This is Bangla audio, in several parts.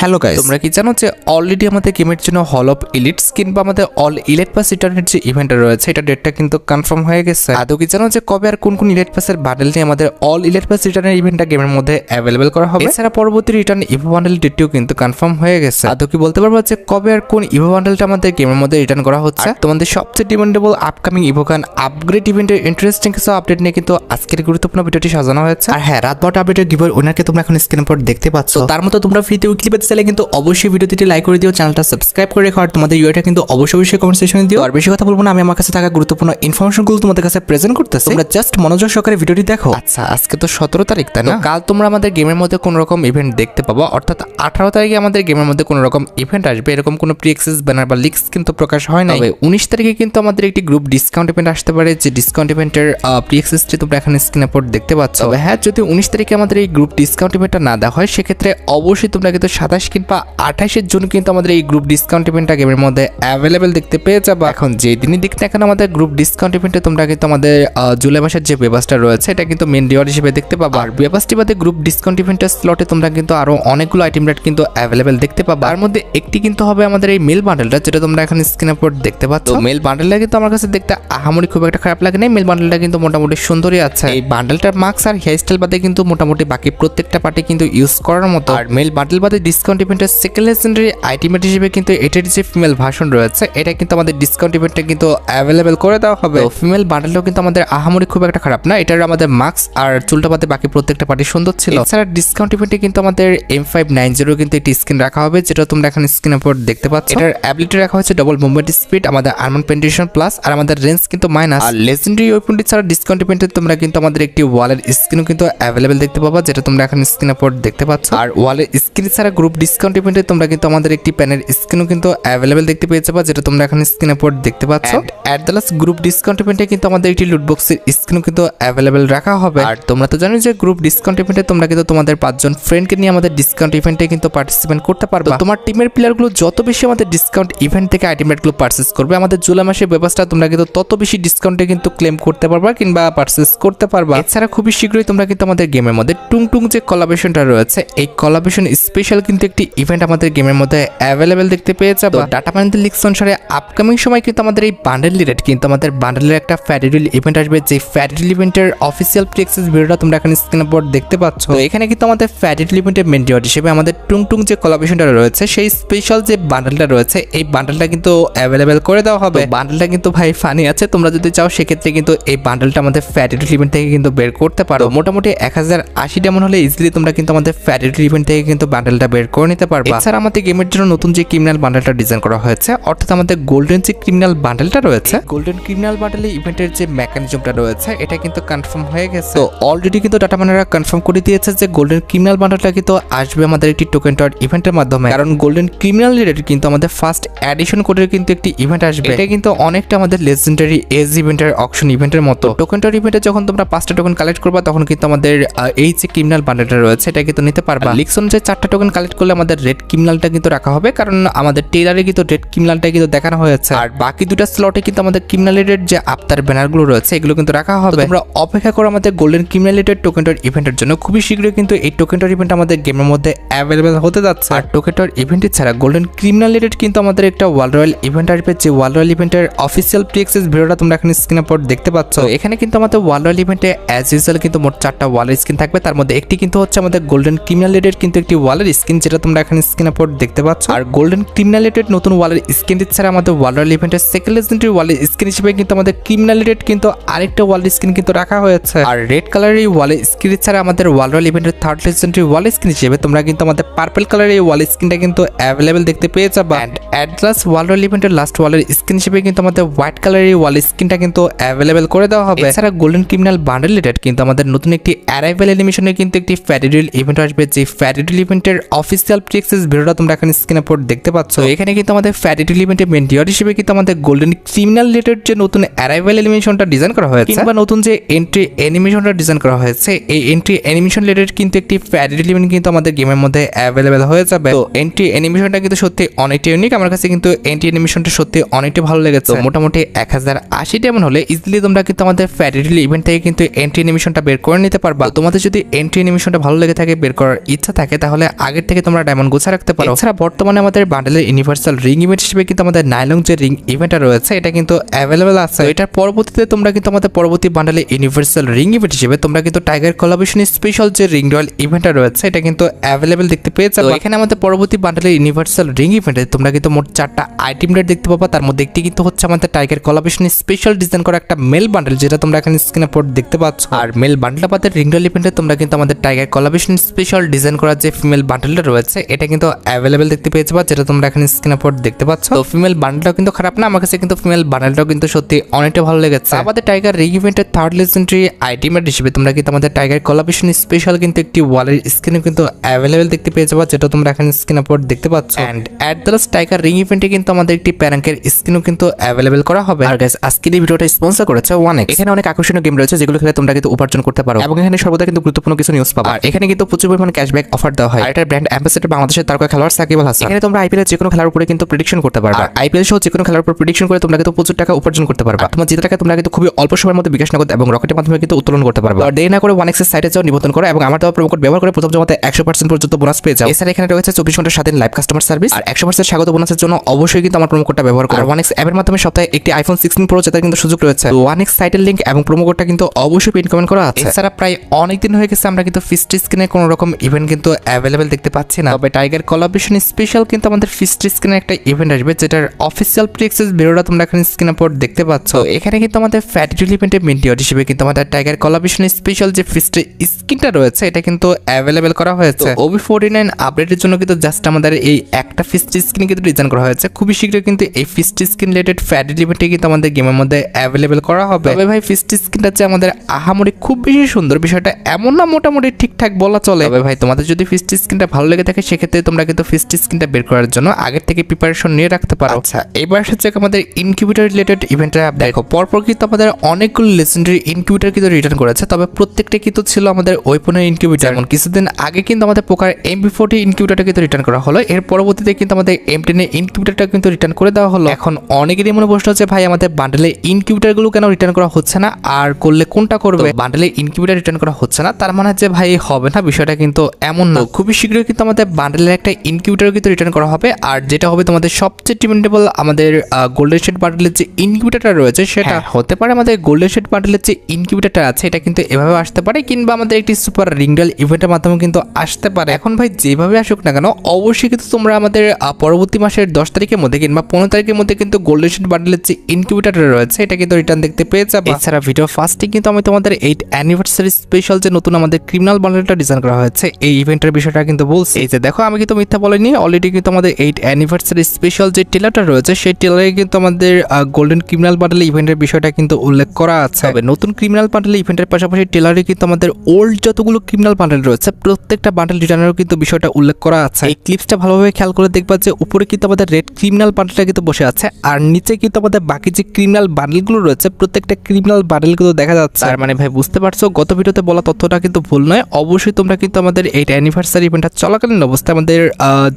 হ্যালো গাইস, তোমরা কি জানো যে অলরেডি আমাদের গেমের জন্য হল অফ ইলিটস কিংবা আমাদের অল ইলিট পাস রিটার্নের যে ইভেন্টটা রয়েছে এটা ডেটটা কিন্তু কনফার্ম হয়ে গেছে। আদৌ কি জানো যে কবে আর কোন কোন ইলিট পাসের বান্ডেল নিয়ে আমাদের অল ইলিট পাস রিটার্নের ইভেন্টটা গেমের মধ্যে অ্যাভেলেবল করা হবে? এছাড়া পরবর্তী রিটার্ন ইভো বান্ডেল ডেটটিও কিন্তু কনফার্ম হয়ে গেছে। আদৌ কি বলতে পারবো যে কবে আর কোন ইভো বান্ডেলটা আমাদের গেমের মধ্যে রিটার্ন করা হচ্ছে? তোমাদের সবচেয়ে ডিমান্ডেবল আপকামিং ইভোকান আপগ্রেড ইভেন্টের ইন্টারেস্টিং কিছু আপডেট নিয়ে কিন্তু আজকের গুরুত্বপূর্ণ ভিডিওটি সাজানো হয়েছে। আর হ্যাঁ, রাত 12টা আপডেটের গিভওয়ে উইনারকে তোমরা এখন স্ক্রিনের উপর দেখতে পাচ্ছ। তার মতো তোমরা ফ্রিতে উইকলি পেতে চাইলে কিন্তু অবশ্যই ভিডিওটি লাইক করে দিও, চ্যানেলটা সাবস্ক্রাইব করে রেখো, আর তোমাদের ইউআইটা কিন্তু অবশ্যই কমেন্ট সেকশনে দিও। আর বেশি কথা বলবো না, আমি আমার কাছে থাকা গুরুত্বপূর্ণ ইনফরমেশনগুলো তোমাদের কাছে প্রেজেন্ট করতেছি, তোমরা জাস্ট মনোযোগ সহকারে ভিডিওটি দেখো। আচ্ছা, আজকে তো 17 তারিখ, তাই না? কাল তোমরা আমাদের গেমের মধ্যে কোনো রকম ইভেন্ট দেখতে পাবা, অর্থাৎ 18 তারিখে আমাদের গেমের মধ্যে কোনো রকম ইভেন্ট আসবে। এরকম কোনো প্রি অ্যাক্সেস ব্যানার বা লিক্স কিন্তু প্রকাশ হয় না। 19 তারিখে কিন্তু আমাদের একটি গ্রুপ ডিসকাউন্ট ইভেন্ট আসতে পারে, যে ডিসকাউন্ট ইভেন্টের প্রি অ্যাক্সেসটি তোমরা এখানে স্ক্রিনের উপর দেখতে পাচ্ছ। তবে হ্যাঁ, যদি 19 তারিখে আমাদের এই গ্রুপ ডিসকাউন্ট ইভেন্টটা না দেওয়া হয়, সেক্ষেত্রে অবশ্যই তোমরা কিন্তু 27 কিংবা 28 জুন কিন্তু আমাদের এই গ্রুপ ডিসকাউন্ট ইভেন্টটা গেমের মধ্যে অ্যাভেলেবেল দেখতে পেয়ে যাবে। এখন যে দিনই দিক না কেন আমাদের গ্রুপ ডিসকাউন্ট ইভেন্টে তোমরা কিন্তু আমাদের জুলাই মাসের যে বেবাসটা রয়েছে এটা কিন্তু মেন রিওয়ার্ড হিসেবে দেখতে পাবা। আর বেবাসটি বাদে গ্রুপ ডিসকাউন্ট ইভেন্টের স্লটে তোমরা কিন্তু আরো অনেকগুলো আইটেম রেট কিন্তু অ্যাভেলেবেল দেখতে পাবা। তার মধ্যে একটি কিন্তু হবে আমাদের এই মেল বান্ডেলটা, যেটা তোমরা এখানে স্ক্রিনের উপর দেখতে পাচ্ছ। মেল বান্ডেলটা কিন্তু আমার কাছে দেখতে আহামরি খুব একটা খারাপ লাগে না। মেল বান্ডেলটা কিন্তু মোটামুটি সুন্দরই আছে। এই বান্ডেলটার মার্কস আর হেয়ার স্টাইল বাদে কিন্তু মোটামুটি বাকি প্রত্যেকটা পার্টি কিন্তু ইউজ করার মতো। আর মেল বান্ডেল বাদে ডিসকাউন্ট ইভেন্টের সেকেন্ড লেজেন্ডারি আইটেমেট হিসেবে কিন্তু এটার যে ফিমেল ভার্সন রয়েছে এটা কিন্তু আমাদের ডিসকাউন্ট ইভেন্টে কিন্তু অ্যাভেলেবেল করে দেওয়া হবে। ফিমেল বান্ডেলটাও কিন্তু আমাদের আহামরি খুব একটা খারাপ না। এটার আমাদের মার্কস আর চুলটা বাদে বাকি প্রত্যেকটা পার্টি সুন্দর ছিল। এছাড়া ডিসকাউন্ট ইভেন্টে কিন্তু আমাদের M590 কিন্তু একটি স্কিন রাখা হবে, যেটা তোমরা এখন স্ক্রিনের উপর দেখতে পাচ্ছ। এটার অ্যাবিলিটি রাখা হয়েছে ডবল মুভমেন্ট স্পিড, আমাদের আর্মার পেনিট্রেশন প্লাস, আর আমাদের রেঞ্জ কিন্তু মাইনাস। আর লেজেন্ডারি ওয়েপনটি ছাড়া ডিসকাউন্ট ইভেন্টে তোমরা কিন্তু আমাদের একটি ওয়ালের স্কিনও কিন্তু অ্যাভেলেবেল দেখতে পাবা, যেটা তোমরা এখন স্ক্রিনের উপর দেখতে পাচ্ছ। আর ওয়ালের স্কিন ছাড়া গ্রুপ ডিসকাউন্ট ইভেন্টে তোমরা কিন্তু আমাদের একটি প্যানের স্কিনও কিন্তু অ্যাভেলেবেল দেখতে পেয়ে যাবা, যেটা তোমরা এখন স্ক্রিনের উপর দেখতে পাচ্ছ। At the last group discount ইভেন্টে কিন্তু আমাদের একটি লুট বক্সের স্কিনও কিন্তু অ্যাভেলেবেল রাখা হবে। আর তোমরা তো জানো যে গ্রুপ ডিসকাউন্ট ইভেন্টে তোমরা কিন্তু তোমাদের 5 জন ফ্রেন্ডকে নিয়ে আমাদের ডিসকাউন্ট ইভেন্টে কিন্তু পার্টিসিপেট করতে পারবে। তোমার টিমের প্লেয়ারগুলো যত বেশি আমাদের ডিসকাউন্ট ইভেন্ট থেকে আইটেম রেটগুলো পারচেজ করবে, আমাদের জুলাই মাসের ব্যবস্থা তোমরা কিন্তু তত বেশি ডিসকাউন্টে কিন্তু ক্লেম করতে পারবা কিংবা পারচেজ করতে পারবা। এছাড়া খুবই শীঘ্রই তোমরা কিন্তু আমাদের গেমের মধ্যে টুং যে কোলাবরেশনটা রয়েছে, এই কোলাবরেশন স্পেশাল কিন্তু একটি ইভেন্ট আমাদের গেমের মধ্যে অ্যাভেলেবেল দেখতে পেয়ে যাবে। ডাটা মাইনিং লিক্স অনুসারে আপকামিং সময় কিন্তু আমাদের এই বান্ডেল রেট কিন্তু আমাদের বান্ডেলের একটা ফ্যারিডিল ইভেন্ট আসবে, যে ফ্যারিডিল ইভেন্টের অফিসিয়াল প্রি অ্যাক্সেস ভিডিওটা তোমরা এখন স্ক্রিনের উপর দেখতে পাচ্ছ। তো এখানে কিন্তু আমাদের ফ্যারিডিল ইভেন্টের মেন রিওয়ার্ড হিসেবে আমাদের টুং যে কোলাবরেশনটা রয়েছে, সেই স্পেশাল যে বান্ডেলটা রয়েছে এই বান্ডেলটা কিন্তু অ্যাভেলেবেল করে দেওয়া হবে। বান্ডেলটা কিন্তু ভাই ফানি আছে, তোমরা যদি চাও সেক্ষেত্রে কিন্তু এই বান্ডেলটা আমাদের ফ্যারিডিল ইভেন্ট থেকে কিন্তু বের করতে পারো। মোটামুটি 1080 ডায়মন্ড হলে ইজিলি তোমরা কিন্তু আমাদের ফ্যারিডিল ইভেন্ট থেকে কিন্তু বান্ডেলটা বের করে নিতে পারবে। এছাড়া আমাদের গেমের জন্য নতুন যে ক্রিমিনাল বান্ডেলটা ডিজাইন করা হয়েছে, অর্থাৎ আমাদের গোল্ডেন যে ক্রিমিনাল বান্ডেলটা রয়েছে, গোল্ডেন ক্রিমিনাল বান্ডেলের ইভেন্টের যে মেকানিজমটা রয়েছে এটা কিন্তু কনফার্ম হয়ে গেছে। তো অলরেডি কিন্তু ডাটা মাইনাররা কনফার্ম করে দিয়েছে যে গোল্ডেন ক্রিমিনাল বান্ডেলটা কিন্তু আসবে আমাদের একটি টোকেন টয়েড ইভেন্টের মাধ্যমে। কারণ গোল্ডেন ক্রিমিনাল রিলেটেড কিন্তু আমাদের ফার্স্ট এডিশন কোডের কিন্তু একটি ইভেন্ট আসবে। এটা কিন্তু অনেকটা আমাদের লেজেন্ডারি এজ ইভেন্টের অকশন ইভেন্টের মতো। টোকেন টয়েড ইভেন্টে যখন তোমরা 5টা টোকেন কালেক্ট করবা, তখন কিন্তু আমাদের এই যে ক্রিমিনাল বান্ডেলটা রয়েছে এটা কিন্তু নিতে পারবা। লিক্স অনুযায়ী 4টা টোকেন কালেক্ট করলে আমাদের রেড ক্রিমিনালটা কিন্তু রাখা হবে, কারণ আমাদের টেইলারে কিন্তু রেড ক্রিমিনালটা কিন্তু দেখানো হয়েছে। আর বাকি দুটো স্লটে কিন্তু আমাদের ক্রিমিনালেটেড যে আফতার ব্যানারগুলো রয়েছে এগুলো কিন্তু রাখা হবে। তোমরা অপেক্ষা করো আমাদের গোল্ডেন ক্রিমিনালেটেড টোকেন টয়েড ইভেন্টের জন্য। খুবই শীঘ্রই কিন্তু এই টোকেন টয়েড ইভেন্ট আমাদের গেমের মধ্যে অ্যাভেলেবল হতে যাচ্ছে। আর টোকেন টয়েড ইভেন্ট ছাড়া গোল্ডেন ক্রিমিনালেটেড কিন্তু আমাদের একটা ওয়ার্ল্ড রয়্যাল ইভেন্ট আসবে, যে ওয়ার্ল্ড রয়্যাল ইভেন্টের অফিসিয়াল প্রি অ্যাক্সেস ভিডিওটা তোমরা এখন স্ক্রিনের উপর দেখতে পাচ্ছ। এখানে কিন্তু আমাদের ওয়ার্ল্ড রয়্যাল ইভেন্টে অ্যাজ ইউজুয়াল কিন্তু মোট 4টা ওয়ালের স্কিন থাকবে, তার মধ্যে একটি কিন্তু হচ্ছে আমাদের গোল্ডেন ক্রিমিনালেটেড কিন্তু একটি ওয়ালের স্কিন, যেটা তোমরা এখন স্ক্রিনের উপর দেখতে পাচ্ছ। আর গোল্ডেন ক্রিমিনালেটেড নতুন ওয়ালের স্কিনটি ছাড়া আমাদের ওয়ার্ল্ড রয়্যাল ইভেন্টের সেকেন্ড লেজেন্ডারি ওয়ালের স্কিন হিসেবে কিন্তু আমাদের ক্রিমিনালেটেড কিন্তু আরেকটা ওয়ালের স্কিন কিন্তু রাখা হয়েছে। আর রেড কালারের এই ওয়ালের স্কিন ছাড়া আমাদের ওয়ার্ল্ড রয়্যাল ইভেন্টের থার্ড লেজেন্ডারি ওয়ালের স্কিন হিসেবে তোমরা কিন্তু আমাদের পার্পল কালারের এই ওয়ালের স্কিনটা কিন্তু অ্যাভেলেবল দেখতে পেয়ে যাবে। And at last world royal ইভেন্টের লাস্ট ওয়ালের স্কিন হিসেবে কিন্তু আমাদের হোয়াইট কালারের এই ওয়ালের স্কিনটা কিন্তু অ্যাভেলেবল করে দেওয়া হবে। এছাড়া গোল্ডেন ক্রিমিনাল বান্ডেল রিলেটেড কিন্তু আমাদের নতুন একটি অ্যারাইভাল অ্যানিমেশনের কিন্তু একটি ফ্যারিডিল ইভেন্ট আসবে, যে ফ্যারিডিল ইভেন্টের অফিসিয়াল প্রি অ্যাক্সেস ভিডিওটা তোমরা এখন স্ক্রিনের উপর দেখতে পাচ্ছ। এখানে কিন্তু আমাদের ফ্যারিডিল ইভেন্টের মেন রিওয়ার্ড হিসেবে কিন্তু আমাদের গোল্ডেন ক্রিমিনাল রিলেটেড যে নতুন অ্যারাইভাল অ্যানিমেশনটা ডিজাইন করা হয়েছে কিংবা নতুন যে এন্ট্রি অ্যানিমেশনটা ডিজাইন করা হয়েছে, এই এন্ট্রি অ্যানিমেশন রিলেটেড কিন্তু একটি ফ্যারিডিল ইভেন্ট কিন্তু আমাদের গেমের মধ্যে অ্যাভেলেবল হয়ে যাবে। তো এন্ট্রি অ্যানিমেশনটা কিন্তু সত্যি অনেকটা ইউনিক, আমার কাছে কিন্তু এন্ট্রি অ্যানিমেশনটা সত্যি অনেকটা ভালো লেগেছে। মোটামুটি 1080 ডায়মন্ড হলে ইজিলি তোমরা কিন্তু আমাদের ফ্যারিডিল ইভেন্ট থেকে কিন্তু এন্ট্রি অ্যানিমেশনটা বের করে নিতে পারবা। তোমাদের যদি এন্ট্রি অ্যানিমেশনটা ভালো লেগে থাকে, বের করার ইচ্ছা থাকে, তাহলে আগের থেকে তোমরা তোমরা ডায়মন্ড গোছা রাখতে পারো। এছাড়া বর্তমানে আমাদের বান্ডেলের ইউনিভার্সাল রিং ইভেন্ট হিসেবে কিন্তু আমাদের নাইলং যে রিং ইভেন্টটা রয়েছে এটা কিন্তু অ্যাভেলেবেল আছে। এটার পরবর্তীতে তোমরা কিন্তু আমাদের পরবর্তী বান্ডেলের ইউনিভার্সাল রিং ইভেন্ট হিসেবে তোমরা কিন্তু টাইগার কোলাবোরেশন স্পেশাল যে রিং রয়্যাল ইভেন্টটা রয়েছে এটা কিন্তু অ্যাভেলেবেল দেখতে পেয়ে যাবে। এখানে আমাদের পরবর্তী বান্ডেলের ইউনিভার্সাল রিং ইভেন্টে তোমরা কিন্তু মোট 4টা আইটেম রেট দেখতে পাবা। তার মধ্যে একটি কিন্তু হচ্ছে আমাদের টাইগার কোলাবোরেশন স্পেশাল ডিজাইন করা একটা মেল বান্ডেল, যেটা তোমরা এখানে স্ক্রিনে পর দেখতে পাচ্ছ। আর মেল বান্ডেল আমাদের রিং রয়্যাল ইভেন্টে তোমরা কিন্তু আমাদের টাইগার কোলাবোরেশন স্পেশাল ডিজাইন করা যে ফিমেল বান্ডেলটা রয়েছে এটা কিন্তু অ্যাভেলেবেল দেখতে পেয়ে যাবা, যেটা তোমরা এখানে স্ক্রিনে পর দেখতে পাচ্ছ। তো ফিমেল বান্ডেলটাও কিন্তু খারাপ না, আমার কাছে কিন্তু ফিমেল বান্ডেলটাও কিন্তু সত্যি অনেকটা ভালো লেগেছে। আমাদের টাইগার রিং ইভেন্টের থার্ড লেজেন্ডারি আইটেম রেট হিসেবে তোমরা কিন্তু আমাদের টাইগার কোলাবোরেশন স্পেশাল কিন্তু একটি ওয়ালের স্ক্রিনে কিন্তু অ্যাভেলেবেল দেখতে পেয়ে যাবা, যেটা তোমরা এখানে স্ক্রিনে পর দেখতে পাচ্ছ। And at the last tiger ring ইভেন্টে কিন্তু আমাদের একটি প্যারাঙ্কের স্ক্রিনও কিন্তু অ্যাভেলেবেল করা হবে। আর গাইস আজকের এই ভিডিওটা স্পন্সর করেছে 1x। এখানে অনেক আকর্ষণীয় গেম রয়েছে যেগুলো খেলে তোমরা কিন্তু উপার্জন করতে পারো এবং এখানে সর্বদা কিন্তু গুরুত্বপূর্ণ কিছু নিউজ পাবা। আর এখানে কিন্তু প্রচুর পরিমাণ ক্যাশব্যাক অফার দেওয়া হয়। আর এটার ব্র্যান্ড অ্যাম্বাসেডর বাংলাদেশের তারকা খেলোয়াড় সাকিব আল হাসান। এখানে তোমরা আইপিএল এর যে কোনো খেলার উপরে কিন্তু প্রেডিকশন করতে পারবে। আর আইপিএল সহ যে কোনো খেলার উপর প্রেডিকশন করে তোমরা কিন্তু প্রচুর টাকা উপার্জন করতে পারবে। তোমার জিতে টাকা তোমরা কিন্তু খুবই অল্প সময়ের মধ্যে বিকাশ নগদ এবং রকেটের মাধ্যমে কিন্তু উত্তোলন করতে পারবে। আর দেরি না করে 1x এর সাইটে যাও, নিবন্ধন করো এবং আমার দেওয়া প্রোমো কোড ব্যবহার করে প্রথম জমাতে 100% পর্যন্ত বোনাস পেয়ে যাও। এছাড়া এখানে রয়েছে 24 ঘন্টা স্বাধীন লাইভ কাস্টমার সার্ভিস আর 100% স্বাগত বোনাসের জন্য অবশ্যই কিন্তু আমার প্রোমো কোডটা ব্যবহার করো। আর 1x অ্যাপের মাধ্যমে সপ্তাহে একটি আইফোন 16 প্রো জেতার কিন্তু সুযোগ রয়েছে। তো 1x সাইটের লিংক এবং প্রোমো কোডটা কিন্তু অবশ্যই পিন কমেন্ট করা আছে। এছাড়া প্রায় অনেক দিন হয়ে গেছে আমরা কিন্তু ফিস্ট স্ক্রিনে কোনো রকম ইভেন্ট কিন্তু অ্যাভেলেবেল দেখতে পাচ্ছি না। তবে টাইগার কোলাবোরেশন স্পেশাল কিন্তু আমাদের ফিস্ট স্ক্রিনে একটা ইভেন্ট আসবে, যেটার অফিসিয়াল প্রি অ্যাক্সেস ভিডিওটা তোমরা এখানে স্ক্রিনে পর দেখতে পাচ্ছ। এখানে কিন্তু আমাদের ফ্যাটিটুল ইভেন্টের মেইন ডিওর হিসেবে কিন্তু আমাদের টাইগার কোলাবোরেশন স্পেশাল যে ফিস্ট স্ক্রিনটা রয়েছে এটা কিন্তু অ্যাভেলেবেল করা হয়েছে। OB49 আপডেটের জন্য কিন্তু জাস্ট আমাদের এই একটা ফিস্ট স্ক্রিন কিন্তু ডিজাইন করা হয়েছে। খুবই শীঘ্রই কিন্তু এই ফিস্ট স্ক্রিন রিলেটেড ফ্যাটিটুল ইভেন্টে কিন্তু আমাদের গেমের মধ্যে অ্যাভেলেবেল করা হবে। তবে ভাই ফিস্ট স্ক্রিনটা যে আমাদের আহামরি খুব বেশি সুন্দর বিষয়টা এমন না, মোটামুটি ঠিকঠাক বলা চলে। তবে ভাই তোমাদের যদি ফিস্ট স্ক্রিনটা ভালো লেগে থাকে সেক্ষেত্রে তোমরা কিন্তু ফিস্ট স্ক্রিনটা বের করার জন্য আগের থেকে প্রিপারেশন নিয়ে রাখতে পারো। আচ্ছা এবার হচ্ছে আমাদের ইনকিউবেটর রিলেটেড ইভেন্টের আপডেট। দেখো পরপর কিন্তু আমাদের অনেকগুলো লেজেন্ডারি ইনকিউবেটর কিন্তু রিটার্ন করেছে, তবে প্রত্যেকটা কিন্তু ছিল আমাদের ওয়েপনের ইনকিউবেটর। যেমন কিছুদিন আগে কিন্তু আমাদের পোকার MP40 ইনকিউবেটরটা কিন্তু রিটার্ন করা হলো, এর পরবর্তীতে কিন্তু আমাদের M10 ইনকিউবেটরটা কিন্তু রিটার্ন করে দেওয়া হলো। এখন অনেকেরই মনে প্রশ্ন হচ্ছে ভাই আমাদের বান্ডেলে ইনকিউবেটরগুলো কেন রিটার্ন করা হচ্ছে না, আর করলে কোনটা করবে? বান্ডেলে ইনকিউবেটর রিটার্ন করা হচ্ছে না তার মানে যে ভাই হবে না, বিষয়টা কিন্তু এমন না। খুবই শীঘ্রই কিন্তু আমাদের বান্ডেলের একটা ইনকিউবেটর কিন্তু রিটার্ন করা হবে, আর যেটা হবে তোমাদের সবচেয়ে ডিমান্ডেবল আমাদের গোল্ডেন শেড বান্ডেলের যে ইনকিউবেটরটা রয়েছে সেটা হতে পারে আমাদের গোল্ডেন শেড বান্ডেলের যে ইনকিউবেটরটা আছে এটা কিন্তু এভাবে আসতে পারে, কিংবা আমাদের একটি সুপার রিংডাল ইভেন্টের মাধ্যমে কিন্তু আসতে পারে। এখন ভাই যেভাবে আসুক না কেন অবশ্যই কিন্তু তোমরা আমাদের পরবর্তী মাসের 10 তারিখের মধ্যে কিংবা 15 তারিখের মধ্যে কিন্তু গোল্ডেন শেড বান্ডেলের যে ইনকিউবেটরটা রয়েছে এটা কিন্তু রিটার্ন দেখতে পেয়ে যাবে। এছাড়া ভিডিও ফার্স্টে কিন্তু আমি তোমাদের 8 অ্যানিভার্সারি স্পেশাল যে নতুন আমাদের ক্রিমিনাল বান্ডেলটা ডিজাইন করা হয়েছে এই ইভেন্টের বিষয়টা কিন্তু বলছি। এই যে দেখো আমি কিন্তু মিথ্যা বলিনি, অলরেডি কিন্তু আমাদের 8 অ্যানিভার্সারি স্পেশাল যে টেলারটা রয়েছে সেই টেলারে কিন্তু আমাদের গোল্ডেন ক্রিমিনাল বান্ডেল ইভেন্টের বিষয়টা কিন্তু উল্লেখ করা আছে। তবে নতুন ক্রিমিনাল বান্ডেল ইভেন্টের পাশাপাশি টেলারে কিন্তু আমাদের ওল্ড যতগুলো ক্রিমিনাল বান্ডেল রয়েছে প্রত্যেকটা বান্ডেল রিটার্নেরও কিন্তু বিষয়টা উল্লেখ করা আছে। এই ক্লিপসটা ভালোভাবে খেয়াল করে দেখবা যে উপরে কিন্তু আমাদের রেড ক্রিমিনাল বান্ডেলটা কিন্তু বসে আছে, আর নিচে কিন্তু আমাদের বাকি যে ক্রিমিনাল বান্ডেলগুলো রয়েছে প্রত্যেকটা ক্রিমিনাল বান্ডেলগুলো দেখা যাচ্ছে। তার মানে ভাই বুঝতে পারছো গত ভিডিওতে বলা তথ্যটা কিন্তু ভুল নয়। অবশ্যই তোমরা কিন্তু আমাদের এই অ্যানিভার্সারি ইভেন্টটা চলাকালীন অবস্থায় আমাদের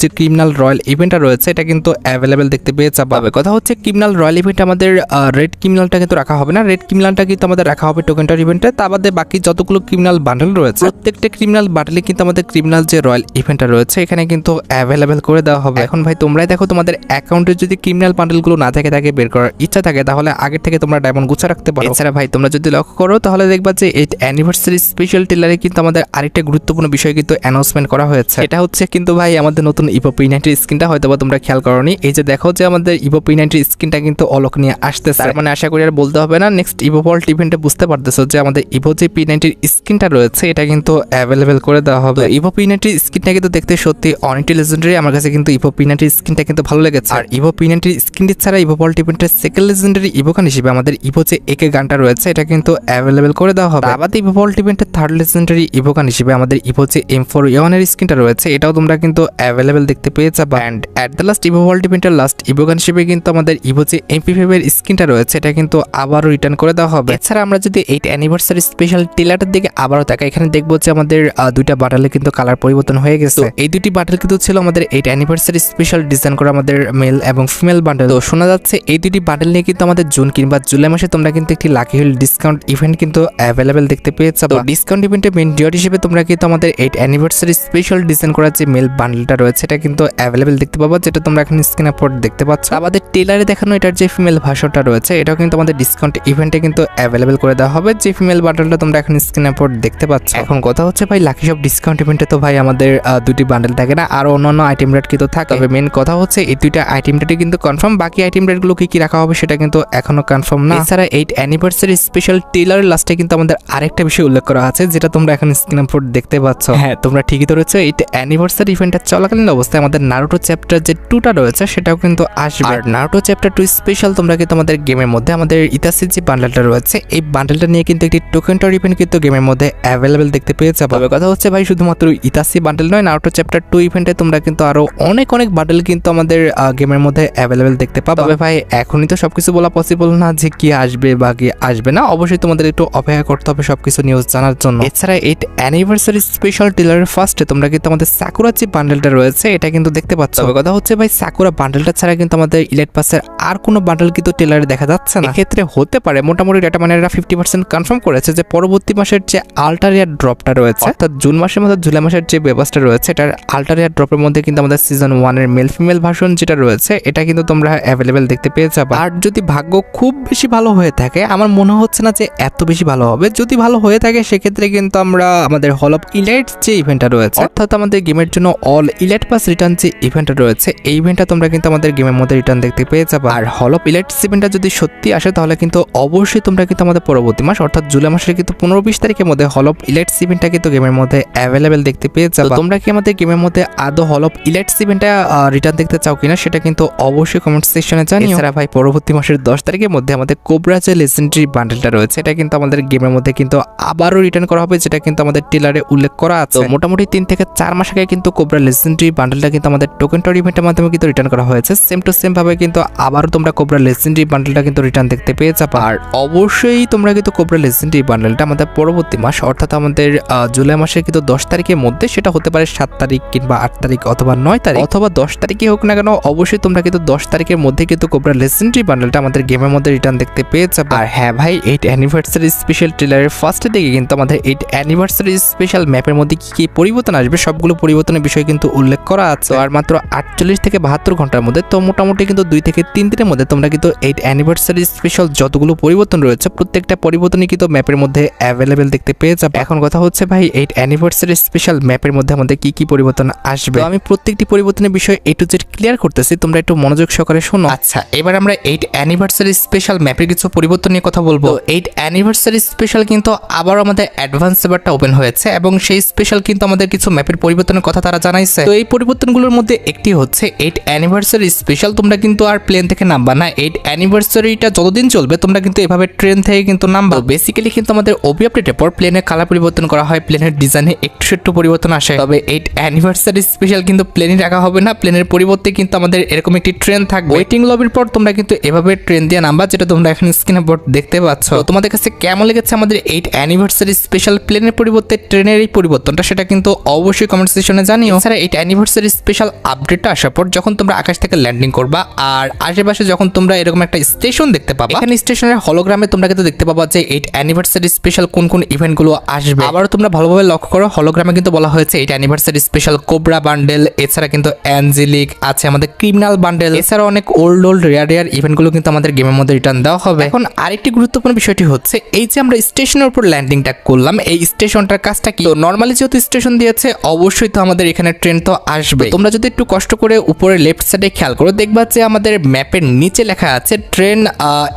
যে ক্রিমিনাল রয়্যাল ইভেন্টটা রয়েছে এটা কিন্তু অ্যাভেলেবেল দেখতে পেয়ে যাবে। কথা হচ্ছে ক্রিমিনাল রয়্যাল ইভেন্ট আমাদের রেড ক্রিমিনালটা কিন্তু রাখা হবে না, রেড ক্রিমিনালটা কিন্তু আমাদের রাখা হবে টোকেনটার ইভেন্টে। তা বাদে বাকি যতগুলো ক্রিমিনাল বান্ডেল রয়েছে প্রত্যেকটা ক্রিমিনাল বান্ডেলে কিন্তু আমাদের ক্রিমিনাল যে রয়্যাল ইভেন্টটা রয়েছে এখানে কিন্তু অ্যাভেলেবেল করে দেওয়া হবে। এখন ভাই তোমরাই দেখো তোমাদের অ্যাকাউন্টে যদি ক্রিমিনাল বান্ডেলগুলো না থাকে তাকে বের করার ইচ্ছা থাকে তাহলে আগে থেকে তোমরা ডায়মন্ড গুছা রাখতে পারো। এছাড়া ভাই তোমরা যদি লক্ষ্য করো তাহলে দেখবা যে এই অ্যানিভার্সারি স্পেশাল টেলারে কিন্তু আমাদের আরেকটা গুরুত্বপূর্ণ বিষয় কিন্তু অ্যানাউন্সমেন্ট করা হয়েছে। এটা হচ্ছে কিন্তু ভাই আমাদের নতুন ইভো P90 স্কিনটা হয়তো বা তোমরা খেয়াল করোনি। এই যে দেখো যে আমাদের ইভো P90 স্কিনটা কিন্তু অলক নিয়ে আসতেছে, তার মানে আশা করি আর বলতে হবে না নেক্সট ইভো ভল্ট ইভেন্টে বুঝতে পারতেছো যে আমাদের ইভো যে P90 স্কিনটা রয়েছে এটা কিন্তু অ্যাভেলেবেল করে দেওয়া হবে। ইভো P90 স্কিনটা কিন্তু দেখতে সত্যি অনেকটি লেজেন্ডারি, আমার কাছে কিন্তু ইভো P90 স্কিনটা কিন্তু ভালো লেগেছে। আর ইভো P90 স্কিনটি ছাড়া ইভো ভল্ট ইভেন্টের সেকেন্ড লেজেন্ডারি ইভো গান হিসেবে আমাদের ইভো যে একে গানটা রয়েছে এটা কিন্তু অ্যাভেলেবেল করে দেওয়া হবে। আবার ইভো ভল্ট ইভেন্টের থার্ড লেজেন্ডারি ইভো গান হিসেবে আমাদের ইভো যে M4A1 এর স্কিনটা রয়েছে এটাও তোমরা কিন্তু অ্যাভেলেবেল দেখতে পেয়ে যাবে। And at the last evo vault ইভেন্টের লাস্ট ইভো গান হিসেবে কিন্তু আমাদের ইভো যে MP5 এর স্কিনটা রয়েছে এটা কিন্তু আবারও রিটার্ন করে দেওয়া হবে। এছাড়া আমরা যদি 8 অ্যানিভার্সারি স্পেশাল টেলারটার দিকে আবারও তাকাই এখানে দেখবো যে আমাদের দুইটা বান্ডেলে কিন্তু কালার পরিবর্তন হয়ে গেছে। এই দুটি বান্ডেল কিন্তু ছিল আমাদের 8 অ্যানিভার্সারি স্পেশাল ডিজাইন করা আমাদের মেল এবং ফিমেল বান্ডেল। তো শোনা যাচ্ছে এই দুটি বান্ডেল নিয়ে কিন্তু আমাদের জুন কিংবা জুলাই মাসে তোমরা কিন্তু একটি লাকি হিল ডিসকাউন্ট ইভেন্ট কিন্তু অ্যাভেলেবেল দেখতে পেয়ে যাবে। ডিসকাউন্ট ইভেন্টের মেইন ডিওর হিসেবে তোমরা কিন্তু আমাদের 8 অ্যানিভার্সারি স্পেশাল ডিজাইন করা যে মেল বান্ডেলটা রয়েছে এটা কিন্তু অ্যাভেলেবেল দেখতে পাবো, যেটা তোমরা এখন স্ক্রিনে পর দেখতে পাচ্ছ। আমাদের টেলারে দেখানো এটার যে ফিমেল ভার্সনটা রয়েছে এটাও কিন্তু আমাদের ডিসকাউন্ট ইভেন্টে কিন্তু অ্যাভেলেবেল করে দেওয়া হবে, যে ফিমেল বান্ডেলটা তোমরা এখন স্ক্রিনে পর দেখতে পাচ্ছ। এখন কথা হচ্ছে ভাই লাকি শপ ডিসকাউন্ট ইভেন্টে তো ভাই আমাদের দুটি বান্ডেল থাকে না, আর অন্যান্য আইটেম রেট কিন্তু থাকে। তবে মেন কথা হচ্ছে এই দুইটা আইটেম রেটই কিন্তু কনফার্ম, বাকি আইটেম রেটগুলো কি রাখা হবে সেটা কিন্তু এখনো কনফার্ম না। এছাড়া 8 অ্যানিভার্সারি স্পেশাল টেলার লাস্টে কিন্তু আমাদের আরেকটা বিষয় উল্লেখ করা আছে, যেটা তোমরা এখন স্ক্রিনে পর দেখতে পাচ্ছ। হ্যাঁ, তোমরা ঠিকই ধরেছো, এই অ্যানিভার্সারি ইভেন্টটা চলাকালীন অবস্থায় আমাদের নারুটো চ্যাপ্টার যে 2টা রয়েছে সেটাও কিন্তু আসবে। আর নারুটো চ্যাপ্টার 2 স্পেশাল তোমরা কিন্তু আমাদের গেমের মধ্যে আমাদের ইতাসির যে বান্ডেলটা রয়েছে এই বান্ডেলটা নিয়ে কিন্তু একটি টোকেন টর ইভেন্ট কিন্তু গেমের মধ্যে অ্যাভেলেবেল দেখতে পেয়ে যাবে। তবে কথা হচ্ছে ভাই শুধুমাত্র ইতাসি বান্ডেল নয়, নারুটো চ্যাপ্টার 2 ইভেন্টে তোমরা কিন্তু আরো অনেক বান্ডেল কিন্তু আমাদের গেমের মধ্যে অ্যাভেলেবেল দেখতে পাবে। তবে ভাই এখনই তো সবকিছু বলা পসিবল না যে কি আসবে বা কি আসবে না, অবশ্যই তোমাদের একটু অপেক্ষা করতে হবে সবকিছু নিউজ জানার জন্য। এছাড়া 8 অ্যানিভার্সারি স্পেশাল টেলারের ফার্স্টে তোমরা কিন্তু আমাদের সাকুরা যে বান্ডেলটা রয়েছে এটা কিন্তু দেখতে পাচ্ছ। তবে কথা হচ্ছে ভাই সাকুরা বান্ডেলটা ছাড়া কিন্তু আমাদের ইলেট পাসের আর কোনো বান্ডেল কিন্তু টেলারে দেখা যাচ্ছে না। এক্ষেত্রে হতে পারে মোটামুটি ডেটা মাইনাররা 50% কনফার্ম করেছে যে পরবর্তী মাসের যে আল্টারিয়ার ড্রপটা রয়েছে অর্থাৎ জুন মাসের মধ্যে জুলাই মাসের যে ব্যবস্থা রয়েছে এটার আল্টারিয়ার ড্রপের মধ্যে কিন্তু আমাদের সিজন 1 এর মেল ফিমেল ভার্সন যেটা রয়েছে এটা কিন্তু তোমরা অ্যাভেলেবেল দেখতে পেয়ে যাবে। আর যদি ভাগ্য খুব বেশি ভালো হয়ে থাকে, আমার মনে হচ্ছে না যে এত বেশি ভালো হবে, যদি ভালো হয়ে থাকে সেক্ষেত্রে কিন্তু আমরা আমাদের হল অফ ইলাইট যে ইভেন্টটা রয়েছে অর্থাৎ আমাদের গেমের জন্য অল ইলাইট পাস রিটার্ন যে ইভেন্টটা রয়েছে এই ইভেন্টটা তোমরা কিন্তু আমাদের গেমের মধ্যে রিটার্ন দেখতে পেয়ে যাবে। আর হল অফ ইলাইট ইভেন্টটা যদি সত্যি আসে তাহলে কিন্তু অবশ্যই তোমরা কিন্তু আমাদের পরবর্তী মাস অর্থাৎ জুলাই মাসের কিন্তু 15-20 তারিখের মধ্যে হল অফ ইলাইট ইভেন্টটা কিন্তু গেমের মধ্যে অ্যাভেলেবেল দেখতে পেয়ে যাবে। তোমরা কি আমাদের গেমের মধ্যে আদৌ হল অফ ইলাইট ইভেন্টটা রিটার্ন দেখতে চাও কিনা সেটা কিন্তু অবশ্যই কমেন্ট সেকশনে জানিও। এছাড়া ভাই পরবর্তী মাসের 10 তারিখের মধ্যে আমাদের কোবরা যে লেজেন্ডারি বান্ডেলটা রয়েছে এটা কিন্তু আমাদের গেমের মধ্যে কিন্তু আবারও রিটার্ন করা হবে, যেটা কিন্তু আমাদের টেলারে উল্লেখ করা আছে। মোটামুটি 3 থেকে 4 মাস আগে কিন্তু কোবরা লেজেন্ডারি বান্ডেলটা কিন্তু আমাদের টোকেন টর ইভেন্টের মাধ্যমে কিন্তু রিটার্ন করা হয়েছে। সেম টু সেম ভাবে কিন্তু আবারও তোমরা কোবরা লেজেন্ডারি বান্ডেলটা কিন্তু রিটার্ন দেখতে পেয়ে যাবে। আর অবশ্যই তোমরা কিন্তু কোবরা লেজেন্ডারি বান্ডেলটা আমাদের পরবর্তী মাস অর্থাৎ আমাদের জুলাই মাসের কিন্তু 10 তারিখের মধ্যে, সেটা হতে পারে 7 তারিখ কিংবা 8 তারিখ অথবা 9 তারিখ অথবা 10 তারিখে হোক না কেন, অবশ্যই তোমরা কিন্তু 10 তারিখের মধ্যে কিন্তু কোবরা লেজেন্ডারি বান্ডেলটা আমাদের গেমের মধ্যে রিটার্ন দেখতে পেয়ে যাবে। আর হ্যাঁ ভাই 8 অ্যানিভার্সারি স্পেশাল ট্রেলারের ফার্স্টের দিকে কিন্তু আমাদের 8 অ্যানিভার্সারি স্পেশাল ম্যাপের মধ্যে কি পরিবর্তন আসবে সবগুলো পরিবর্তনের বিষয় কিন্তু উল্লেখ করা আছে। আর মাত্র 48 থেকে 72 ঘন্টার মধ্যে, তো মোটামুটি কিন্তু 2 থেকে 3 দিনের মধ্যে তোমরা কিন্তু 8 অ্যানিভার্সারি স্পেশাল যতগুলো পরিবর্তন রয়েছে প্রত্যেকটা পরিবর্তনই কিন্তু ম্যাপের মধ্যে অ্যাভেলেবেল দেখতে পেয়ে যাবে। এখন কথা হচ্ছে ভাই 8 অ্যানিভার্সারি স্পেশাল ম্যাপের মধ্যে আমাদের কি পরিবর্তন আসবে, আমি প্রত্যেকটি পরিবর্তনের বিষয় A to Z ক্লিয়ার করতেছি, তোমরা একটু মনোযোগ সহকারে শোনো। আচ্ছা, এবার আমরা 8 অ্যানিভার্সারি স্পেশাল ম্যাপের কিছু পরিবর্তন নিয়ে কথা বলবো। 8 অ্যানিভার্সারি স্পেশাল কিন্তু আবার আমাদের অ্যাডভান্স সার্ভারটা ওপেন হয়েছে এবং সেই স্পেশাল কিন্তু আমাদের কিছু ম্যাপের পরিবর্তনের কথা তারা জানাইছে। তো এই পরিবর্তনগুলোর মধ্যে একটি হচ্ছে 8 অ্যানিভার্সারি স্পেশাল তোমরা কিন্তু আর প্লেন থেকে নামবা না। 8 অ্যানিভার্সারিটা যতদিন চলবে তোমরা কিন্তু এভাবে ট্রেন থেকে কিন্তু নামবা। বেসিক্যালি কিন্তু আমাদের ওবি আপডেটের পর প্লেনের কালার পরিবর্তন করা হয়, প্লেনের ডিজাইনে একটু পরিবর্তন আসে। তবে 8 অ্যানিভার্সারি স্পেশাল কিন্তু প্লেনে রাখা হবে না, প্লেনের পরিবর্তে কিন্তু আমাদের এরকম একটি ট্রেন থাকবে। ওয়েটিং লবির পর তোমরা কিন্তু এভাবে ট্রেন দিয়ে নামবা, যেটা তোমরা এখন স্ক্রিনে বোর্ড দেখতে পাচ্ছ। তোমাদের কাছে কেমন লেগেছে আমাদের 8 অ্যানিভার্সারি স্পেশাল প্লেনের পরিবর্তে ট্রেনের এই পরিবর্তনটা, সেটা কিন্তু অবশ্যই কমেন্ট সেকশনে জানিও। এছাড়া 8 অ্যানিভার্সারি স্পেশাল আপডেটটা আসার পর যখন তোমরা আকাশ থেকে ল্যান্ডিং করবা আর আশেপাশে যখন তোমরা এরকম একটা স্টেশন দেখতে পাবা, এখানে স্টেশনের হলোগ্রামে তোমরা কিন্তু দেখতে পাবা যে 8 অ্যানিভার্সারি স্পেশাল কোন ইভেন্টগুলো আসবে। আবারও তোমরা ভালোভাবে লক্ষ্য করো, হলোগ্রামে কিন্তু বলা হয়েছে 8 অ্যানিভার্সারি স্পেশাল কোবরা বান্ডেল, এছাড়া কিন্তু অ্যাঞ্জেলিক আছে, আমাদের ক্রিমিনাল বান্ডেল, এছাড়া অনেক ওল্ড রেয়ার ইভেন্টগুলো কিন্তু আমাদের গেমের মধ্যে রিটার্ন দেওয়া হবে। এখন আরেকটি গুরুত্বপূর্ণ বিষয়টি হচ্ছে এই যে আমরা স্টেশনের উপর ল্যান্ডিংটা করলাম, এই স্টেশনটার কাজটা কি? তো নর্মালি যেহেতু স্টেশন দিয়েছে অবশ্যই তো আমাদের এখানে ট্রেন তো আসবে। তোমরা যদি একটু কষ্ট করে উপরে লেফট সাইডে খেয়াল করো দেখবা যে আমাদের ম্যাপের নিচে লেখা আছে ট্রেন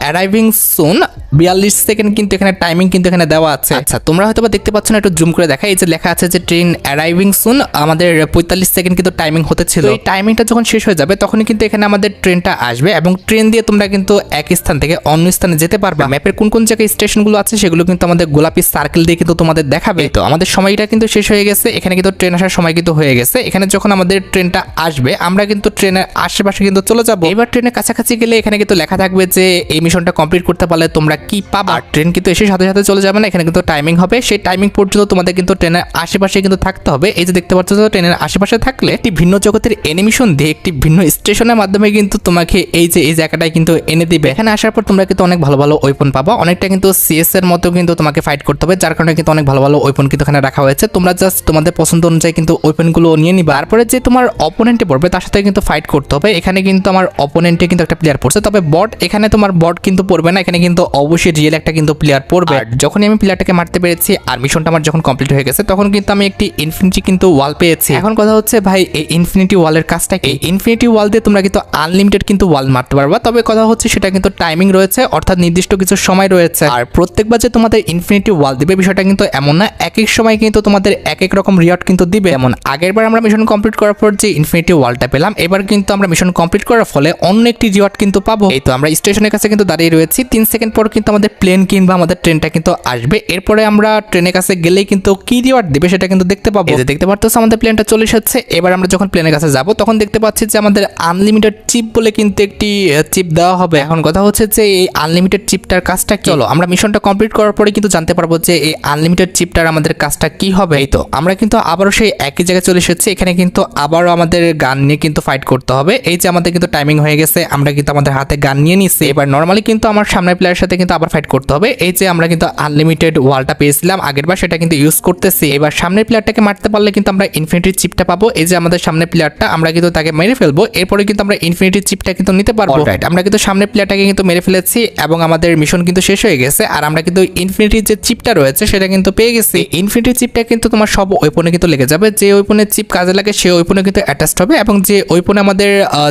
অ্যারাইভিং সুন 42 সেকেন্ড কিন্তু এখানে টাইমিং কিন্তু এখানে দেওয়া আছে। আচ্ছা, তোমরা হয়তো দেখতে পাচ্ছ না, একটু জুম করে দেখা, এই যে লেখা আছে যে ট্রেন অ্যারাইভিং সুন আমাদের 45 সেকেন্ড কিন্তু টাইমিং হতে ছিল। এই টাইমিংটা যখন শেষ হয়ে যাবে তখনই কিন্তু এখানে আমাদের ট্রেনটা আসবে এবং ট্রেন দিয়ে তোমরা কিন্তু এক স্থান থেকে অন্য স্থানে যেতে পারবে। ম্যাপের কোন জায়গায় স্টেশনগুলো আছে সেগুলো কিন্তু আমাদের গোলাপি সার্কেল দিয়ে কিন্তু তোমাদের দেখাবে। তো আমাদের সময়টা কিন্তু শেষ হয়ে গেছে, এখানে কিন্তু ট্রেন আসার সময় কিন্তু হয়ে গেছে। এখানে যখন আমাদের ট্রেনটা আসবে আমরা কিন্তু ট্রেনের আশেপাশে কিন্তু চলে যাব। এবার ট্রেনের কাছাকাছি গেলে এখানে কিন্তু লেখা থাকবে যে এই মিশনটা কমপ্লিট করতে পারলে তোমরা কি পাবা। ট্রেন কিন্তু এসে সাথে সাথে চলে যাবে না, এখানে কিন্তু টাইমিং হবে, সেই টাইমিং পর্যন্ত তোমাদের কিন্তু ট্রেনের আশেপাশে কিন্তু থাকতে হবে। এই যে দেখতে পাচ্ছ ট্রেনের আশেপাশে থাকলে একটি ভিন্ন জগতের অ্যানিমেশন দিয়ে একটি ভিন্ন স্টেশনের মাধ্যমে কিন্তু তোমাকে এই যে এই জায়গাটায় কিন্তু এনে দিবে। এখানে আসার পর তোমরা কিন্তু অনেক ভালো ওয়েপন পাবা, অনেকটা কিন্তু সিএস এর মতো কিন্তু তোমাকে ফাইট করতে হবে, যার কারণে কিন্তু অনেক ভালো ওয়েপন কিন্তু এখানে রাখা হয়েছে। তোমরা জাস্ট তোমাদের পছন্দ অনুযায়ী কিন্তু কিন্তু ওয়েপনগুলো নিয়ে নিবা। তারপরে যে তোমার অপোনেন্টে পড়বে তার সাথে কিন্তু ফাইট করতে হবে। এখানে কিন্তু আমার অপোনেন্টে কিন্তু একটা প্লেয়ার পড়ছে, তবে বট এখানে তোমার বট কিন্তু পড়বে না, এখানে কিন্তু অবশ্যই রিয়েল একটা কিন্তু প্লেয়ার পড়বে। আর যখনই আমি প্লেয়ারটাকে মারতে পেরেছি আর মিশনটা আমার যখন কমপ্লিট হয়ে গেছে তখন কিন্তু আমি একটি ইনফিনিটি কিন্তু ওয়াল পেয়েছি। এখন কথা হচ্ছে ভাই এই ইনফিনিটি ওয়ালের কাজটা কি? ইনফিনিটি ওয়াল দিয়ে তোমরা কিন্তু আনলিমিটেড কিন্তু ওয়াল মারতে পারবা, তবে কথা হচ্ছে সেটা কিন্তু টাইমিং রয়েছে, অর্থাৎ নির্দিষ্ট কিছু সময় রয়েছে। আর প্রত্যেকবার যে তোমাদের ইনফিনিটি ওয়াল দিবে বিষয়টা কিন্তু এমন না, এক এক সময় কিন্তু তোমাদের এক এক রকম রিওয়ার্ড কিন্তু দিবে। যেমন আগেরবার আমরা মিশন কমপ্লিট করার পর যে ইনফিনিটি ওয়ালটা পেলাম, এবার কিন্তু আমরা মিশন কমপ্লিট করার ফলে অন্য একটি রিওয়ার্ড কিন্তু পাবো। এই তো আমরা স্টেশনের কাছে কিন্তু দাঁড়িয়ে রয়েছি, 3 সেকেন্ড পর কিন্তু আমাদের প্লেন কিংবা আমাদের ট্রেনটা কিন্তু আসবে। এরপরে আমরা ট্রেনের কাছে গেলেই কিন্তু কি রিওয়ার্ড দিবে সেটা কিন্তু দেখতে পাবো। এই যে দেখতে পাচ্ছ আমাদের প্লেনটা চলে এসেছে। এবার আমরা যখন প্লেনের কাছে যাব তখন দেখতে পাচ্ছি যে আমাদের আনলিমিটেড চিপ বলে কিন্তু একটি চিপ দেওয়া হবে। এখন কথা হচ্ছে যে এই আনলিমিটেড চিপটার কাজটা কি? চলো আমরা মিশনটা কমপ্লিট করার পরে কিন্তু জানতে পারবো যে এই আনলিমিটেড চিপটার আমাদের কাজটা কি হবে। এই তো আমরা কিন্তু আবারও সেই একই জায়গায় চলে এসেছি, এখানে কিন্তু আবারও আমাদের গান নিয়ে কিন্তু ফাইট করতে হবে। এই যে আমাদের কিন্তু টাইমিং হয়ে গেছে, আমরা কিন্তু আমাদের হাতে গান নিয়ে নিছি। এবার নর্মালি কিন্তু আমার সামনের প্লেয়ারের সাথে কিন্তু আবার ফাইট করতে হবে। এই যে আমরা কিন্তু আনলিমিটেড ওয়ালটা পেয়েছিলাম আগেরবার, সেটা কিন্তু ইউজ করতেছি। এবার সামনের প্লেয়ারটাকে মারতে পারলে কিন্তু আমরা ইনফিনিটি চিপটা পাবো। এই যে আমাদের সামনের প্লেয়ারটা, আমরা কিন্তু তাকে মেরে ফেলবো, এরপরে কিন্তু আমরা ইনফিনিটি চিপটা কিন্তু নিতে পারবো। রাইট, আমরা কিন্তু সামনের প্লেয়ারটাকে কিন্তু মেরে ফেলেছি এবং আমাদের মিশন কিন্তু শেষ হয়ে গেছে। আর আমরা কিন্তু ইনফিনিটি যে চিপটা রয়েছে সেটা কিন্তু পেয়ে গেছি। ইনফিনিটি চিপটা কিন্তু তোমার সব ওয়েপনে কিন্তু লেগে যাবে, যে ওয়েপনের চিপ কাজে লাগে সেই ওয়েপনে কিন্তু অ্যাটাচড হবে, এবং যে ওয়েপনে আমাদের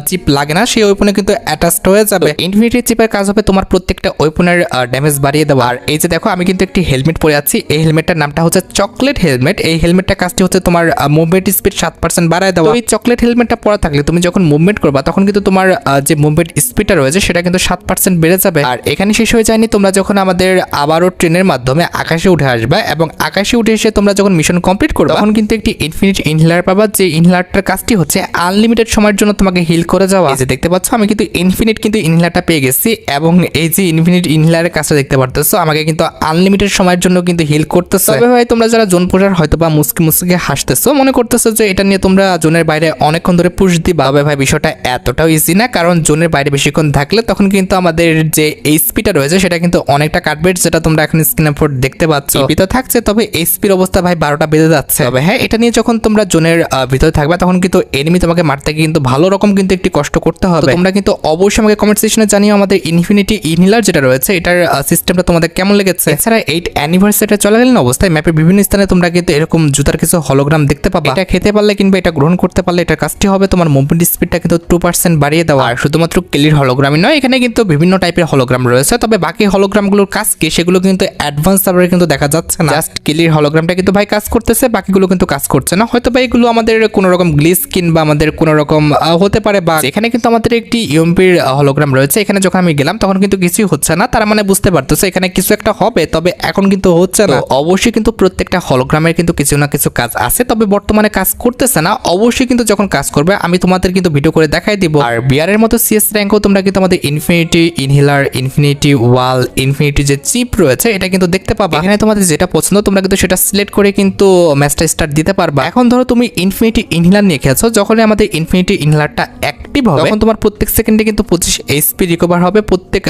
চিপ লাগে না সেই ওয়েপনে কিন্তু অ্যাটাচড হয়ে যাবে। ইনফিনিটি চিপের কাজ হবে তোমার প্রত্যেকটা ওয়েপনের ড্যামেজ বাড়িয়ে দেওয়া। আর এই যে দেখো আমি কিন্তু একটি হেলমেট পরে আছি, এই হেলমেটটার নামটা হচ্ছে চকলেট হেলমেট। এই হেলমেটটার কাজটি হচ্ছে তোমার মুভমেন্ট স্পিড 7% বাড়ায় দেওয়া। এই চকলেট হেলমেটটা পরা থাকলে তুমি যখন মুভমেন্ট করবা তখন কিন্তু তোমার যে মুভমেন্ট স্পিডটা রয়েছে সেটা কিন্তু 7% বেড়ে যাবে। আর এখানে শেষ হয়ে যায়নি, তোমরা যখন আমাদের আবারও ট্রেনের মাধ্যমে আকাশে উঠে আসবে এবং আকাশে উঠে এসে তোমরা যখন মিশন কমপ্লিট করবে তখন কিন্তু একটি ইনফিনিটি ইনহেলার পাবা, যে ইনহেলারটার কাজটি হচ্ছে আনলিমিটেড সময়ের জন্য তোমাকে হিল করে যাওয়া। এই যে দেখতে পাচ্ছ আমি কিন্তু ইনফিনিট কিন্তু ইনহেলারটা পেয়ে গেছি, এবং এই যে ইনফিনিট ইনহেলারের কাজটা দেখতে পারতেছো আমাকে কিন্তু আনলিমিটেড সময়ের জন্য কিন্তু হিল করতেছে। তবে ভাই তোমরা যারা জোন পোষার হয়তো বা মুসকি মুসকি হাসতেছো, মনে করতেছো যে এটা নিয়ে তোমরা জোনের বাইরে অনেকক্ষণ ধরে পুশ দিবা। তবে ভাই বিষয়টা এতটাও ইজি না, কারণ জোনের বাইরে বেশিক্ষণ থাকলে তখন কিন্তু আমাদের যে এইচপিটা রয়েছে সেটা কিন্তু অনেকটা কাটবে, যেটা তোমরা এখন স্ক্রিনে ফোর দেখতে পাচ্ছ। এইচপি তো থাকছে, তবে এইচপির অবস্থা ভাই 12টা বেজে যাচ্ছে। তবে হ্যাঁ, এটা নিয়ে যখন তোমরা জোনের ভিতরে থাকবে তখন কিন্তু এনিমি তোমাকে মারতে কিন্তু ভালো রকম কিন্তু একটি কষ্ট করতে হবে। তোমরা কিন্তু অবশ্যই আমাকে কমেন্ট সেকশনে জানিও আমাদের ইনফিনিটি ইনহিলার যেটা রয়েছে এটার সিস্টেমটা তোমাদের কেমন লেগেছে। এছাড়া 8 অ্যানিভার্সারিটা চলাকালীন অবস্থায় ম্যাপের বিভিন্ন স্থানে তোমরা কিন্তু এরকম জুতার কিছু হলোগ্রাম দেখতে পাবে। এটা খেতে পারলে কিংবা এটা গ্রহণ করতে পারলে এটার কাজটি হবে তোমার মুভমেন্ট স্পিডটা কিন্তু 2% বাড়িয়ে দেওয়া। আর শুধুমাত্র কেলির হলোগ্রামই নয়, এখানে কিন্তু বিভিন্ন টাইপের হলোগ্রাম রয়েছে, তবে বাকি হলোগ্রামগুলোর কাজ কি সেগুলো কিন্তু অ্যাডভান্স সার্ভারে কিন্তু দেখা যাচ্ছে না। জাস্ট কেলির হলোগ্রামটা কিন্তু ভাই কাজ করতেছে, বাকিগুলো কিন্তু কাজ করছে না। হয়তো বা এগুলো আমাদের কোনো রকম গ্লিচ কিংবা আমাদের কোনো রকম হতে পারে, বা এখানে কিন্তু আমাদের একটি ইউএমপির হলোগ্রাম রয়েছে, এখানে যখন আমি গেলাম তখন কিন্তু কিছুই হচ্ছে না, তার মানে বুঝতে পারতেছে এখানে কিছু একটা হবে, তবে এখন কিন্তু হচ্ছে না। অবশ্যই কিন্তু প্রত্যেকটা হলোগ্রামের কিন্তু কিছু না কিছু কাজ আছে, তবে বর্তমানে কাজ করতেছে না। অবশ্যই কিন্তু যখন কাজ করবে আমি তোমাদের কিন্তু ভিডিও করে দেখাই দিব। আর বিয়ারের মতো সিএস র্যাঙ্কও তোমরা কিন্তু আমাদের ইনফিনিটি ইনহেলার, ইনফিনিটি ওয়াল, ইনফিনিটি যে চিপ রয়েছে এটা কিন্তু দেখতে পাবা। এখানে তোমাদের যেটা পছন্দ তোমরা কিন্তু সেটা সিলেক্ট করে কিন্তু ম্যাচটা স্টার্ট দিতে পারবা। এখন ধরো তুমি ইনফিনিটি ইনহেলার নিয়ে খেলছো, যখন আমাদের ইনফিনিটি ইনহেলারটা অ্যাক্টিভ হবে তখন তোমার প্রত্যেক সেকেন্ডে কিন্তু 25 এইচপি রিকভার হবে, প্রত্যেক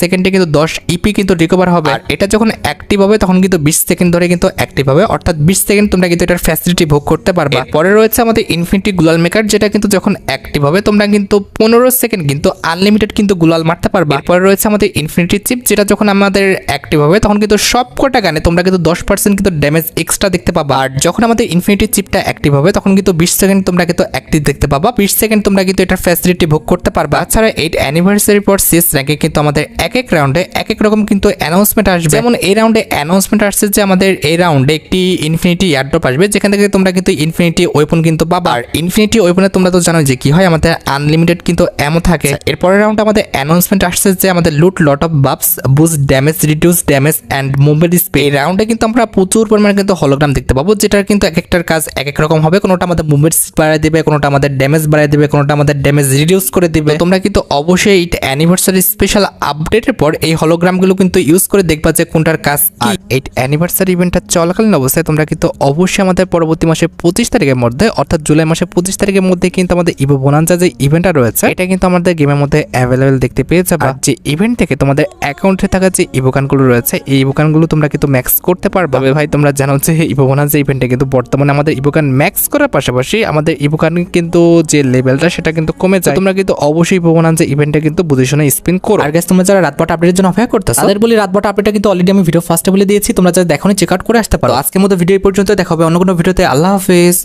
সেকেন্ডে কিন্তু 10 ইপি কিন্তু রিকভার হবে। আর এটা যখন অ্যাক্টিভ হবে তখন কিন্তু 20 সেকেন্ড ধরে কিন্তু অ্যাক্টিভ হবে, অর্থাৎ 20 সেকেন্ড তোমরা কিন্তু এটার ফ্যাসিলিটি ভোগ করতে পারবে। পরে রয়েছে আমাদের ইনফিনিটি গুলাল মেকার, যেটা কিন্তু যখন অ্যাক্টিভ হবে তোমরা কিন্তু 15 সেকেন্ড কিন্তু আনলিমিটেড কিন্তু গুলাল মারতে পারবে। এরপরে রয়েছে আমাদের ইনফিনিটি চিপ, যেটা যখন আমাদের অ্যাক্টিভ হবে তখন কিন্তু সব কটা গানে তোমরা কিন্তু 10% কিন্তু ড্যামেজ এক্সট্রা দেখতে পাবা। আর যখন আমাদের ইনফিনিটি চিপটা অ্যাক্টিভ হবে তখন কিন্তু 20 সেকেন্ড তোমরা কিন্তু অ্যাক্টিভ দেখতে পাবা, 20 সেকেন্ড তোমরা কিন্তু এটার ফ্যাসিলিটি ভোগ করতে পারবা। তাছাড়া 8 অ্যানিভার্সারি পর সিএস র্যাঙ্কে কিন্তু আমাদের এক এক রাউন্ডে এক এক রকম কিন্তু অ্যানাউন্সমেন্ট আসবে। যেমন এই রাউন্ডে অ্যানাউন্সমেন্ট আসছে যে আমাদের এই রাউন্ডে একটি ইনফিনিটি এয়ারড্রপ আসবে, যেখান থেকে তোমরা কিন্তু ইনফিনিটি ওয়েপন কিন্তু পাবা। আর ইনফিনিটি ওয়েপনে তোমরা তো জানো যে কি হয়, আমাদের আনলিমিটেড কিন্তু এমন থাকে। এরপরের রাউন্ডে আমাদের অ্যানাউন্সমেন্ট আসছে যে আমাদের loot lot of buffs, boost damage, reduce damage and movement speed. এই রাউন্ডে কিন্তু আমরা প্রচুর পরিমাণে কিন্তু হলোগ্রাম দেখতে পাবো, যেটার কিন্তু এক একটার কাজ এক এক রকম হবে। কোনোটা আমাদের মুভমেন্ট স্পিড বাড়ায় দেবে, কোনোটা আমাদের ড্যামেজ বাড়ায় দেবে, কোনোটা আমাদের ড্যামেজ ড্যামেজ রিডিউস করে দিবে। তোমরা কিন্তু অবশ্যই এই অ্যানিভার্সারি স্পেশাল আপডেটের পর এই হলোগ্রামগুলো কিন্তু ইউজ করে দেখবা যে কোনটার কাজ কি। এই অ্যানিভার্সারি ইভেন্টটা চলাকালীন অবস্থায় তোমরা কিন্তু অবশ্যই আমাদের পরবর্তী মাসে 25 তারিখের মধ্যে অর্থাৎ জুলাই মাসে 25 তারিখের মধ্যে কিন্তু আমাদের ইভো বোনান্সা যে ইভেন্টটা রয়েছে এটা কিন্তু আমাদের গেমের মধ্যে অ্যাভেলেবেল দেখতে পেয়ে যাবে। যে ইভেন্ট থেকে তোমাদের অ্যাকাউন্টে থাকা যে ইভোকানগুলো রয়েছে এই ইভোকানগুলো তোমরা কিন্তু ম্যাক্স করতে পারবে। ভাই তোমরা জানো যে ইভো বোনান্সা ইভেন্টে কিন্তু বর্তমানে আমাদের ইভোকান ম্যাক্স করার পাশাপাশি আমাদের ইভোকান কিন্তু যে লেভেলটা সেটা কিন্তু কমে যায়। তোমরা কিন্তু অবশ্যই ইভো বোনান্সা ইভেন্টে কিন্তু বুঝে শুনে স্পিন করো। আর গাইস তোমরা যারা রাতবাট আপডেটের জন্য অপেক্ষা করতেছো তাদের বলি রাতবাট আপডেটটা কিন্তু অলরেডি আমি ভিডিও ফার্স্টে বলে দিয়েছি, তোমরা যারা দেখোনি চেক আউট করে আসতে পারো। আজকের মতো ভিডিও এই পর্যন্ত, দেখা হবে অন্য কোনো ভিডিওতে। আল্লাহ হাফেজ।